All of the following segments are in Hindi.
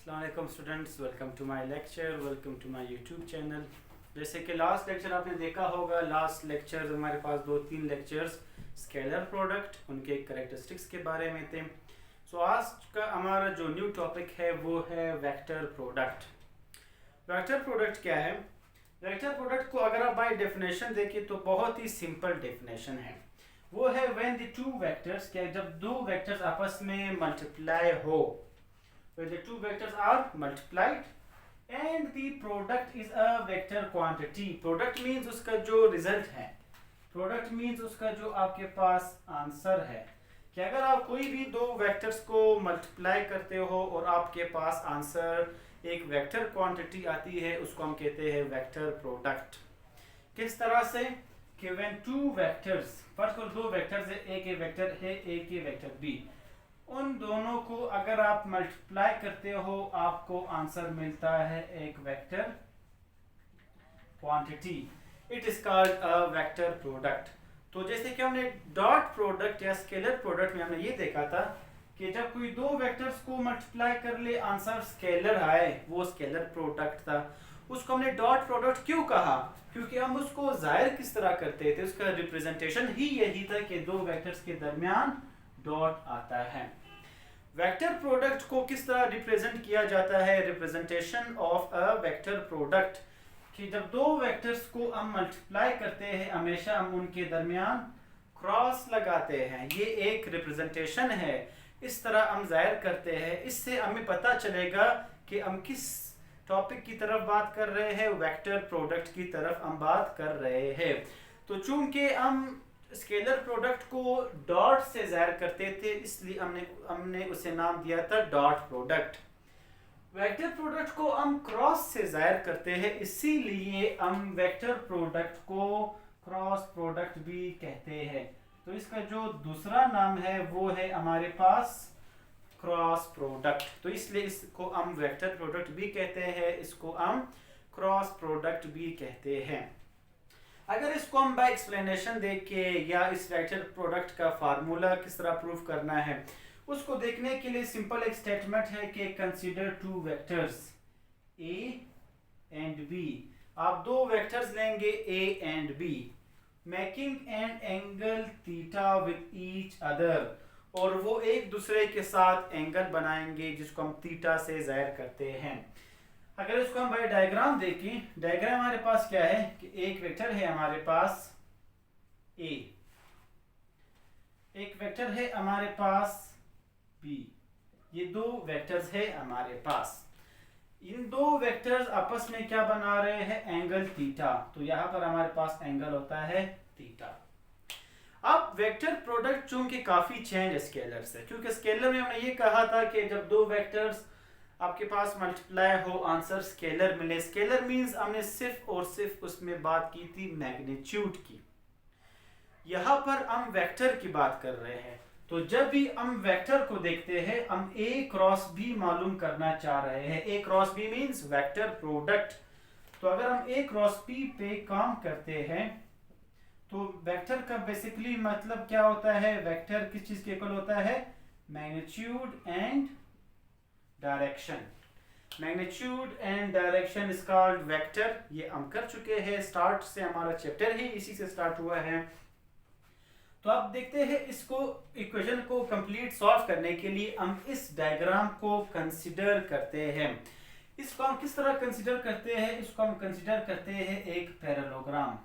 अस्सलाम students, welcome to my lecture, welcome to my YouTube channel. जैसे कि लास्ट लेक्चर आपने देखा होगा, लास्ट लेक्चर हमारे पास 2-3 लेक्चर्स स्केलर प्रोडक्ट उनके कैरेक्टरिस्टिक्स के बारे में थे। सो आज का हमारा जो न्यू टॉपिक है वो है वेक्टर प्रोडक्ट। वेक्टर प्रोडक्ट क्या है? वेक्टर प्रोडक्ट को अगर आप बाय डेफिनेशन देखें तो बहुत ही सिंपल डेफिनेशन है। वो है व्हेन द टू वेक्टर्स, क्या जब दो वेक्टर्स आपस में मल्टीप्लाई हो, when the two vectors are multiplied and the product is a vector quantity. Product means उसका जो रिजल्ट है, प्रोडक्ट मीन्स उसका जो आपके पास आंसर है। कि अगर आप कोई भी दो वेक्टर्स को मल्टीप्लाई करते हो और आपके पास आंसर एक वेक्टर क्वांटिटी आती है, उसको हम कहते हैं वेक्टर प्रोडक्ट। किस तरह से कि व्हेन टू वेक्टर्स, फर्स्ट और दो वेक्टर्स है, एक ये वेक्टर है, एक ये वेक्टर बी, उन दोनों को अगर आप मल्टीप्लाई करते हो आपको आंसर मिलता है एक vector quantity. It is called a vector product. तो जैसे कि हमने डॉट प्रोडक्ट या स्केलर प्रोडक्ट में हमने ये देखा था कि जब कोई दो वेक्टर्स को मल्टीप्लाई कर ले आंसर स्केलर आए, वो स्केलर प्रोडक्ट था। उसको हमने डॉट प्रोडक्ट क्यों कहा? क्योंकि हम उसको जाहिर किस तरह करते थे, उसका रिप्रेजेंटेशन ही यही था कि दो वेक्टर्स के दरमियान डॉट आता है। वेक्टर प्रोडक्ट को किस तरह रिप्रेजेंट किया जाता है? Representation of a vector product, कि जब दो वेक्टर्स को हम मल्टीप्लाई करते हैं हमेशा हम उनके दरमियान क्रॉस लगाते हैं। ये एक रिप्रेजेंटेशन है, इस तरह हम जाहिर करते हैं। इससे हमें पता चलेगा कि हम किस टॉपिक की तरफ बात कर रहे हैं, वेक्टर प्रोडक्ट की तरफ हम बात कर रहे हैं। तो चूंकि हम स्केलर प्रोडक्ट को डॉट से जाहिर करते थे, इसलिए हमने उसे नाम दिया था डॉट प्रोडक्ट। वेक्टर प्रोडक्ट को हम क्रॉस से जाहिर करते हैं, इसीलिए हम वेक्टर प्रोडक्ट को क्रॉस प्रोडक्ट भी कहते हैं। तो इसका जो दूसरा नाम है वो है हमारे पास क्रॉस प्रोडक्ट। तो इसलिए इसको हम वेक्टर प्रोडक्ट भी कहते हैं, इसको हम क्रॉस प्रोडक्ट भी कहते हैं। अगर इसको हम बाय एक्सप्लेनेशन देखे या इस वेक्टर प्रोडक्ट का फार्मूला किस तरह प्रूव करना है, उसको देखने के लिए सिंपल एक स्टेटमेंट है कि consider two vectors A and B. आप दो वेक्टर्स लेंगे A and B, making an angle theta with each other, और वो एक दूसरे के साथ एंगल बनाएंगे जिसको हम थीटा से जाहिर करते हैं। अगर इसको हम बाय डायग्राम देखें, डायग्राम हमारे पास क्या है कि एक वेक्टर है हमारे पास ए, एक वेक्टर है हमारे पास बी, ये दो वेक्टर्स है हमारे पास। इन दो वेक्टर्स आपस में क्या बना रहे हैं? Angle theta. तो यहाँ पर हमारे पास एंगल होता है थीटा। अब वेक्टर प्रोडक्ट चूंकि काफी चेंज है स्केलर से, क्योंकि स्केलर में हमने ये कहा था कि जब दो वेक्टर्स आपके पास मल्टीप्लाई हो आंसर स्केलर मिले। स्केलर मींस हमने सिर्फ और सिर्फ उसमें बात की थी मैग्नीट्यूड की। यहाँ पर हम वेक्टर की बात कर रहे हैं, तो जब भी हम वेक्टर को देखते हैं हम ए क्रॉस बी मालूम करना चाह रहे हैं। A cross B means vector product. तो अगर हम ए क्रॉस बी पे काम करते हैं तो वेक्टर का बेसिकली मतलब क्या होता है? वेक्टर किस चीज के इक्वल होता है? Magnitude and direction. Magnitude and direction is called vector. ये हम कर चुके हैं, स्टार्ट से हमारा चैप्टर ही इसी से स्टार्ट हुआ है। तो अब देखते हैं इसको, इक्वेशन को कंप्लीट सॉल्व करने के लिए हम इस डायग्राम को कंसीडर करते हैं। इसको हम किस तरह कंसीडर करते हैं? इसको हम कंसीडर करते हैं एक पैरेललोग्राम।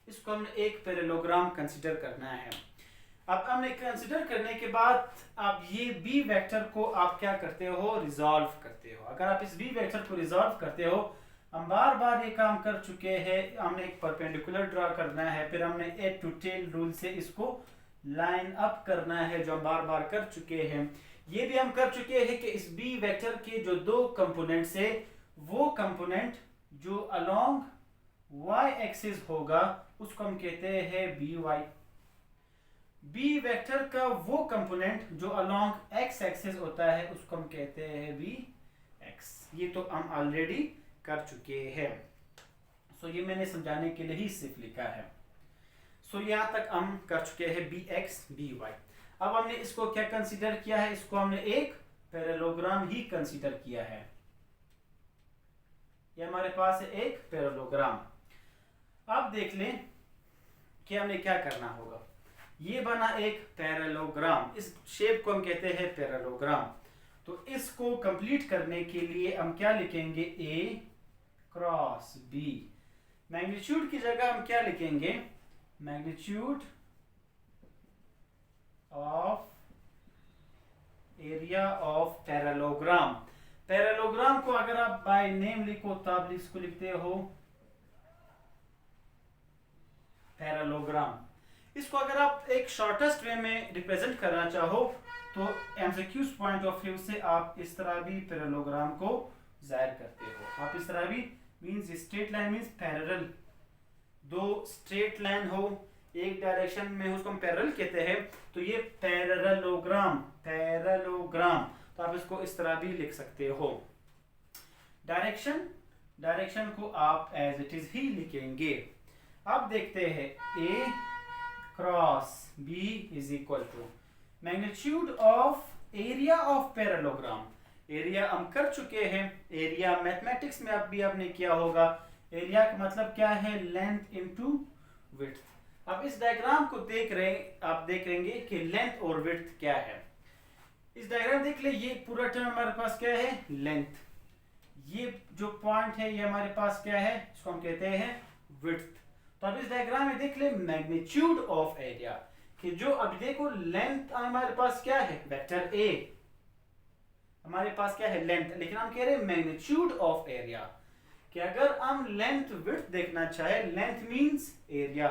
इसको हमने एक पैरेललोग्राम कंसीडर करना है। अब हमने कंसीडर करने के बाद आप ये बी वेक्टर को आप क्या करते हो? रिजॉल्व करते हो। अगर आप इस बी वेक्टर को रिजॉल्व करते हो, हम बार बार ये काम कर चुके हैं। हमने एक परपेंडिकुलर ड्रा करना है, फिर हमने एड टू टेल रूल से इसको लाइन अप करना है, जो हम बार बार कर चुके हैं। ये भी हम कर चुके हैं कि इस बी वेक्टर के जो दो कंपोनेंट्स है, वो कंपोनेंट जो अलोंग वाई एक्सिस होगा उसको हम कहते हैं बी वाई। बी वेक्टर का वो कंपोनेंट जो अलोंग एक्स एक्सिस होता है उसको हम कहते हैं बी एक्स। ये तो हम ऑलरेडी कर चुके हैं। सो ये मैंने समझाने के लिए ही सिर्फ लिखा है। सो यहाँ तक हम कर चुके हैं बी एक्स बी वाई। अब हमने इसको क्या कंसीडर किया है? इसको हमने एक पैरेललोग्राम ही कंसीडर किया है। ये हमारे पास है एक पैरेललोग्राम। अब देख लें कि हमें क्या करना होगा। ये बना एक पैरेललोग्राम, इस शेप को हम कहते हैं पैरेललोग्राम। तो इसको कंप्लीट करने के लिए हम क्या लिखेंगे, ए क्रॉस बी। मैग्नीट्यूड की जगह हम क्या लिखेंगे, magnitude of area of parallelogram. Parallelogram को अगर आप बाय नेम लिखो तो आप इसको लिखते हो पैरेललोग्राम। इसको अगर आप एक शॉर्टेस्ट वे में रिप्रेजेंट करना चाहो तो एमसीक्यूज पॉइंट ऑफ व्यू से आप इस तरह भी पैरेललोग्राम को जाहिर करते हो। आप इस तरह भी means straight line means parallel, दो स्ट्रेट लाइन हो एक डायरेक्शन में उसको हम पैरेलल कहते हैं, तो ये पैरेललोग्राम, पैरेललोग्राम। तो आप इसको इस तरह भी लिख सकते हो। डायरेक्शन को आप एज इट इज ही लिखेंगे। अब देखते हैं A cross B is equal to magnitude of area of parallelogram. Area हम कर चुके हैं, एरिया मैथमेटिक्स में अब भी आपने किया होगा। एरिया का मतलब क्या है, लेंथ इनटू विड्थ। अब इस डायग्राम को आप देख रहेंगे कि लेंथ और विड्थ क्या है। इस डायग्राम देख ले, ये पूरा टर्म हमारे पास क्या है, लेंथ। ये जो पॉइंट है ये हमारे पास क्या है, इसको हम कहते हैं विड्थ। तो अब इस डायग्राम में देख ले मैग्नीट्यूड ऑफ एरिया, कि जो अब देखो लेंथ हमारे पास क्या है, वेक्टर ए हमारे पास क्या है लेंथ, लेकिन हम कह रहे हैं मैग्नीट्यूड ऑफ एरिया। कि अगर हम लेंथ विड्थ देखना चाहे, लेंथ मींस एरिया,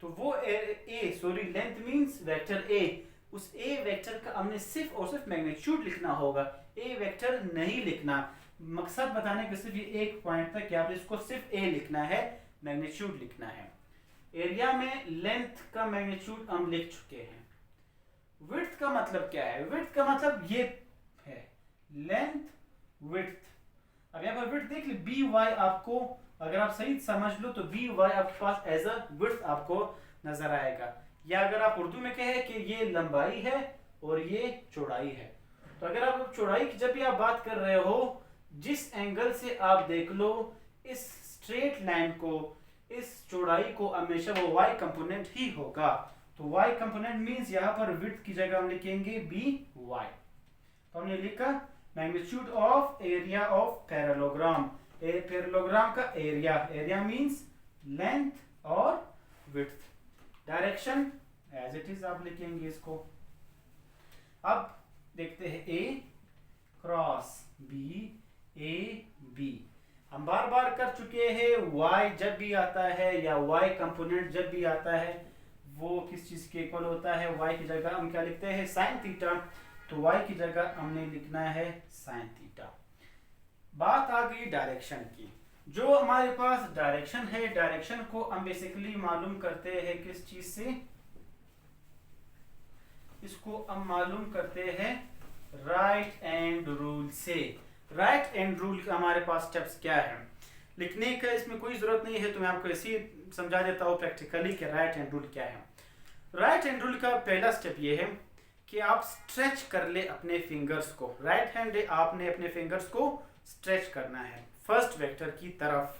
तो वो लेंथ मींस वेक्टर ए, उस ए वेक्टर का हमने सिर्फ और सिर्फ मैग्नीट्यूड लिखना होगा, ए वेक्टर नहीं लिखना। मकसद बताने के सिर्फ ये एक पॉइंट तक कि आप इसको सिर्फ ए लिखना है, मैग्नीट्यूड लिखना है। एरिया में लेंथ का मैग्नीट्यूड हम लिख चुके हैं। विड्थ का मतलब क्या है, विड्थ का मतलब ये है लेंथ विड्थ। अब यहाँ पर विड्थ देख ली, बी वाई आपको अगर आप सही समझ लो तो बी वाई आपके पास एज अ विड्थ आपको नजर आएगा। या अगर आप उर्दू में कहें कि ये लंबाई है और ये चौड़ाई है, तो अगर आप चौड़ाई की जब भी आप बात कर रहे हो, जिस एंगल से आप देख लो इस स्ट्रेट लाइन को, इस चौड़ाई को, हमेशा वो y कंपोनेंट ही होगा। तो y कंपोनेंट मींस यहाँ पर विड्थ की जगह हम लिखेंगे बी वाई। तो हमने लिखा magnitude of area of parallelogram. Parallelogram का एरिया मींस लेंथ और width. Direction as it is आप लिखेंगे इसको। अब देखते हैं A cross B, A B. हम बार बार कर चुके हैं, y जब भी आता है या y कंपोनेंट जब भी आता है वो किस चीज के इक्वल होता है, y की जगह हम क्या लिखते हैं, साइन थीटा। तो y की जगह हमने लिखना है साइन थीटा। बात आ गई डायरेक्शन की। जो हमारे पास डायरेक्शन है, डायरेक्शन को हम बेसिकली मालूम करते हैं किस चीज से, इसको हम मालूम करते हैं राइट एंड रूल से। राइट एंड रूल का हमारे पास स्टेप्स क्या है, लिखने का इसमें कोई जरूरत नहीं है, तो मैं आपको ऐसे ही समझा देता हूँ प्रैक्टिकली कि राइट हैंड रूल क्या है। राइट हैंड रूल का पहला स्टेप ये है कि आप स्ट्रेच कर ले अपने फिंगर्स को। राइट हैंड आपने अपने फिंगर्स को स्ट्रेच करना है फर्स्ट वेक्टर की तरफ।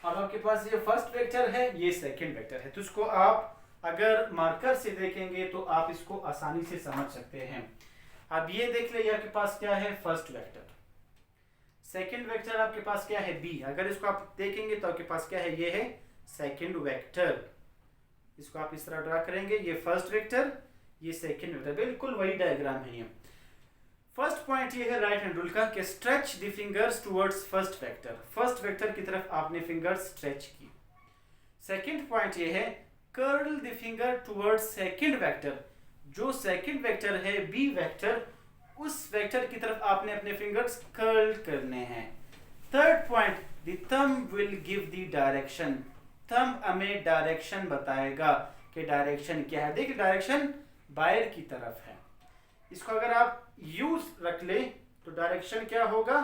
अब आपके पास ये फर्स्ट वेक्टर है, ये सेकंड वेक्टर है, तो इसको आप अगर मार्कर से देखेंगे तो आप इसको आसानी से समझ सकते हैं। अब ये देख ले, आपके पास क्या है, फर्स्ट वेक्टर। सेकंड वेक्टर आपके पास क्या है, बी। अगर इसको आप देखेंगे तो आपके पास क्या है, ये है सेकंड वेक्टर। इसको आप इस तरह ड्रा करेंगे, ये फर्स्ट वेक्टर, ये सेकंड वेक्टर, बिल्कुल वही डायग्राम है ये। फर्स्ट पॉइंट ये है राइट हैंड रूल का कि stretch the fingers towards first vector. First vector की तरफ आपने फिंगर्स स्ट्रेच की। सेकंड पॉइंट ये है curl the finger towards second vector. जो सेकंड वेक्टर है बी वेक्टर, उस वेक्टर की तरफ आपने अपने फिंगर्स कर्ल करने हैं। Third point the thumb will give the direction. Thumb हमें डायरेक्शन बताएगा कि डायरेक्शन क्या है। देखिए डायरेक्शन बाहर की तरफ है, इसको अगर आप यू रख ले तो डायरेक्शन क्या होगा,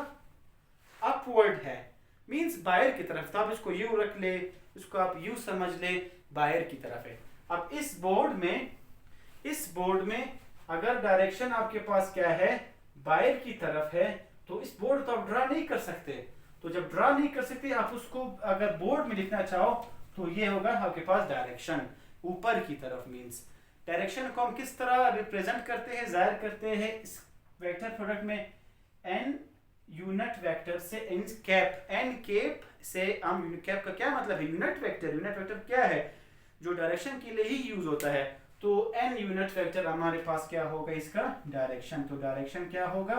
अपवर्ड है, मींस बाहर की तरफ। तो आप इसको यू रख ले, इसको आप यू समझ ले, बाहर की तरफ है। अब इस बोर्ड में अगर डायरेक्शन आपके पास क्या है, बाहर की तरफ है तो इस बोर्ड को आप ड्रा नहीं कर सकते। तो जब ड्रा नहीं कर सकते आप उसको अगर बोर्ड में लिखना चाहो तो ये होगा आपके पास डायरेक्शन, ऊपर की तरफ मींस। डायरेक्शन को हम किस तरह रिप्रेजेंट करते हैं, जाहिर करते हैं इस वेक्टर प्रोडक्ट में एन यूनिट वेक्टर से एन कैप से हम यूनिट कैप का क्या मतलब है, यूनिट वेक्टर क्या है जो डायरेक्शन के लिए ही यूज होता है। तो एन यूनिट वेक्टर हमारे पास क्या होगा इसका डायरेक्शन, तो डायरेक्शन क्या होगा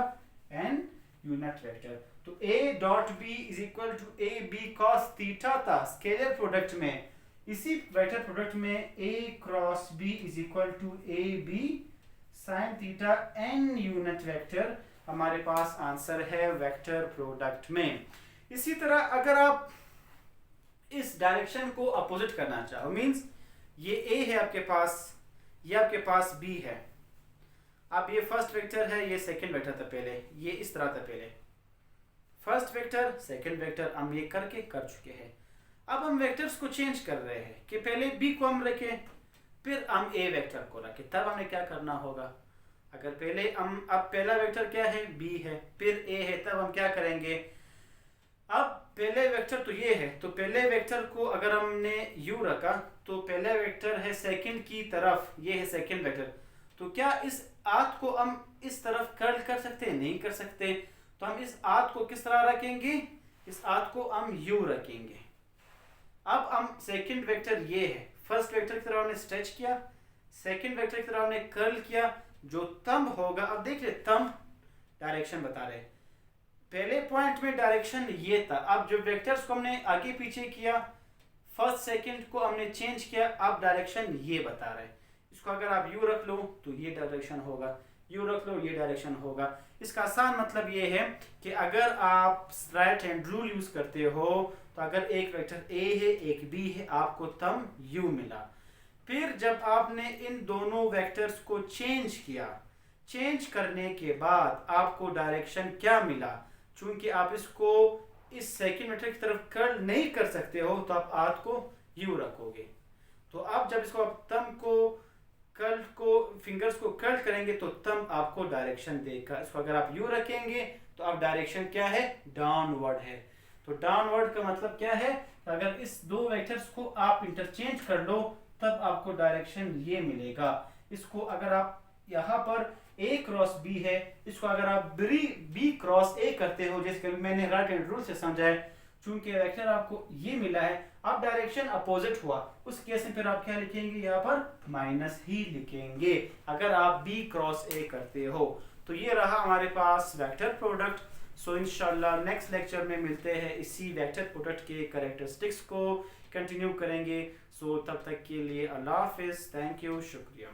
एन यूनिट वेक्टर। तो a dot B is equal to A B cos theta था स्केलर प्रोडक्ट में, इसी वेक्टर प्रोडक्ट में a cross b is equal to A B sine theta n unit vector हमारे पास आंसर है वेक्टर प्रोडक्ट में। इसी तरह अगर आप इस डायरेक्शन को अपोजिट करना चाहो मींस ये a है आपके पास, ये आपके पास b है, अब ये फर्स्ट वेक्टर है, ये सेकंड वेक्टर था पहले, ये इस तरह था पहले फर्स्ट वेक्टर सेकंड वेक्टर, हम ये करके कर चुके हैं। अब हम वेक्टर्स को चेंज कर रहे हैं कि पहले b को हम रखें फिर हम a वेक्टर को रखें। तब हमें क्या करना होगा, अगर पहले हम अब पहला वेक्टर क्या है b है फिर a है, तब हम क्या करेंगे, अब पहले वेक्टर तो ये है तो पहले वेक्टर को अगर हमने u रखा तो पहला वेक्टर है सेकंड की तरफ, ये है सेकंड वेक्टर, तो क्या इस आर्क को हम इस तरफ कर्ल कर सकते हैं, नहीं कर सकते। तो हम इस आर्क को किस तरह रखेंगे, इस आर्क को हम u रखेंगे। अब हम सेकंड वेक्टर ये है, फर्स्ट वेक्टर की तरह हमने स्ट्रेच किया, सेकंड वेक्टर की तरह हमने कर्ल किया, जो थंब होगा, अब देख ले थंब डायरेक्शन बता रहे, पहले पॉइंट में डायरेक्शन ये था, अब जो वेक्टर्स को हमने आगे पीछे किया फर्स्ट सेकंड को हमने चेंज किया, अब डायरेक्शन ये बता रहे। इसको अगर आप u रख लो तो ये डायरेक्शन होगा, u रख लो ये डायरेक्शन होगा। इसका आसान मतलब ये है कि अगर आप राइट हैंड रूल यूज करते हो तो अगर एक वेक्टर a है एक b है आपको थंब u मिला, फिर जब आपने इन दोनों वेक्टर्स को चेंज किया, चेंज करने के बाद आपको डायरेक्शन क्या मिला, चूंकि आप इसको इस सेकंड वेक्टर की तरफ कर्ल नहीं कर सकते हो तो आप आर्क को u रखोगे। तो अब जब इसको आप थंब को कर्ल को फिंगर्स को कर्ल करेंगे तो थंब आपको डायरेक्शन देगा। इसको अगर आप u रखेंगे तो अब डायरेक्शन क्या है, डाउनवर्ड है। तो डाउनवर्ड का मतलब क्या है, अगर इस दो वेक्टर्स को आप इंटरचेंज कर लो तब आपको डायरेक्शन ये मिलेगा। इसको अगर आप यहाँ पर a क्रॉस b है, इसको अगर आप b क्रॉस a करते हो जैसे मैंने राइट हैंड रूल से समझाया, चूंकि वेक्टर आपको ये मिला है अब डायरेक्शन अपोजिट हुआ, उस केस में फिर आप क्या लिखेंगे, यहाँ पर माइनस ही लिखेंगे अगर आप b क्रॉस a करते हो। तो ये रहा हमारे पास वेक्टर प्रोडक्ट। सो इंशाल्लाह नेक्स्ट लेक्चर में मिलते हैं, इसी वेक्टर प्रोडक्ट के कैरेक्टरिस्टिक्स को कंटिन्यू करेंगे। सो तब तक के लिए अल्लाह हाफिज़, थैंक यू, शुक्रिया।